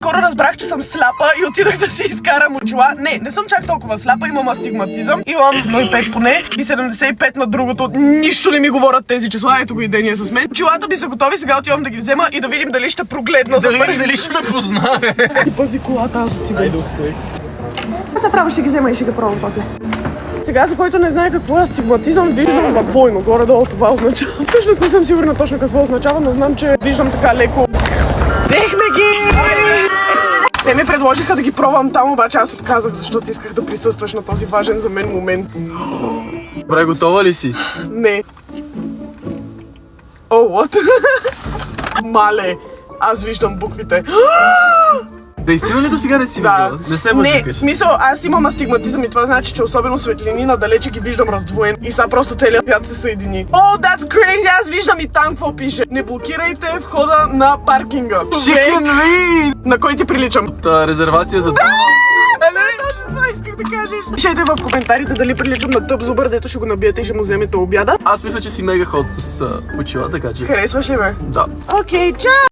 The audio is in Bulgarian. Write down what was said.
Скоро разбрах, че съм сляпа и отидах да си изкарам очила. Не съм чак толкова сляпа, имам астигматизъм. Имам 1,5 поне и 75 на другото. Нищо не ми говорят тези числа, ето го и Дени е с мен. Очилата ми са готови, сега отивам да ги взема и да видим дали ще прогледна. Да видим дали ще ме познае. И пази колата, аз отивам. Айде успей. Аз направо ще ги взема и ще ги пробвам после. Сега, за който не знае какво е астигматизъм, виждам във двойно. Горе-долу това означава. Всъщност не съм сигурна точно какво означава, но знам, че виждам така леко. Взехме ги! Те ми предложиха да ги пробвам там, обаче аз отказах, защото исках да присъстваш на този важен за мен момент. Добре, готова ли си? Не. О, what? Мале, аз виждам буквите. Действително ли до сега не си видяла? Не се Не, в смисъл, аз имам астигматизъм и това значи, че особено светлини надалече ги виждам раздвоен и сега просто целият свят се съедини. О, that's crazy! Аз виждам и там какво пише. Не блокирайте входа на паркинга. Chicken wing! На кой ти приличам? Резервация за това. Точно това исках да кажеш. Пишете в коментарите дали приличам на тъп зубър, дето ще го набиете и ще му вземете обяда. Аз мисля, че си мега ход с очила, така че... Харесваш ли ме? Да. Окей, чао!